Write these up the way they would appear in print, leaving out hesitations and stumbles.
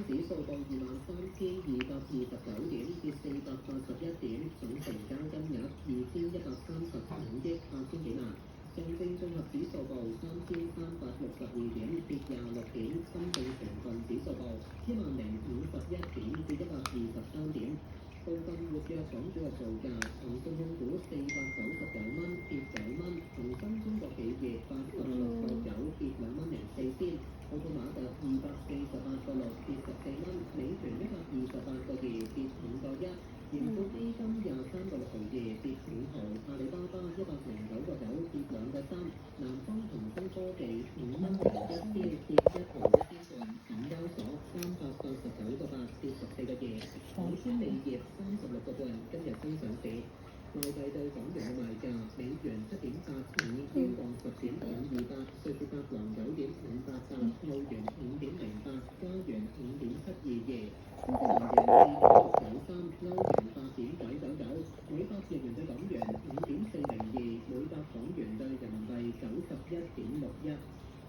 指數報23,229點，跌481點，總成交金額2,135億8千幾萬。上證綜合指數報3,362點，跌26點。深證成分指數報10,051點，跌123點。部分活躍港股嘅造價：騰訊控股499蚊，跌9蚊；恒生中國企業86.9，跌2蚊04仙；奧特瑪特248.6，跌14蚊；美團128個2，跌5個1；盈富基金23個6毫2，跌5毫；阿里巴巴109個9，跌2個3；南方恒生科技5蚊01仙，跌1毫1仙半；港交所389個8，跌14個2；港宣美業36個半，今日升上市。內地對港元嘅賣價：美元7.85，英鎊10.528，瑞士法郎9.588，澳元5.08，加元5.722，新西蘭元4.693，歐元8.999，每百日元對港元5.402，每百港元對人民幣91.61。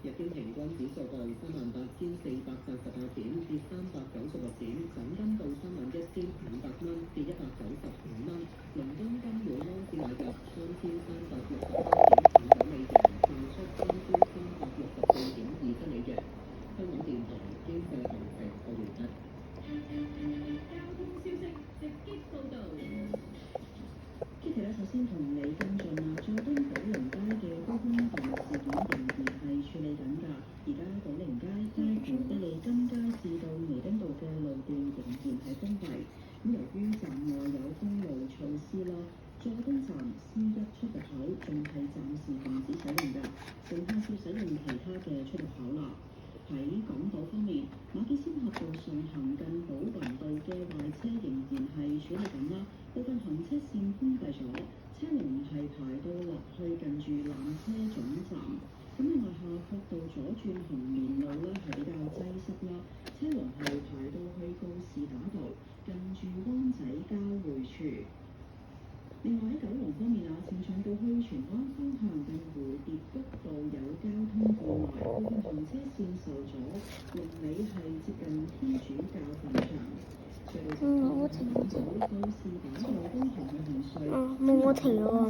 日經平均指數報38,488點，跌396點。港金報31,500蚊，跌195蚊。倫敦金每盎司買入3,363.59美元，賣出3,364.27美元。香港電台經濟行情報完畢。交通消息直擊報導。Kitty 首先同你跟進啦，佐敦寶靈街嘅高空電事件仍然係處理緊㗎。而家寶靈街介乎庇利金街至到彌敦道嘅路段仍然係封閉。由於站內有封路措施啦，佐敦站 C1 出入口仲係暫時停止使用㗎，乘客要使用其他嘅出入口啦。喺港島方面，馬己仙峽道上行近寶雲道嘅壞車仍然係處理緊啦，部分行車線封閉咗，車龍係排到落去近住纜車總站。另外夏慤道左轉紅棉路咧係比較擠塞啦，車龍係排到去告士打道近住灣仔交匯處。另外喺九龍方面啊，呈祥道去荃灣方向近蝴蝶谷道有交通意外，部分行車線受阻，龍尾係接近天主教墳場。隧道情況：港島告士打道東行去紅隧。冇停喎。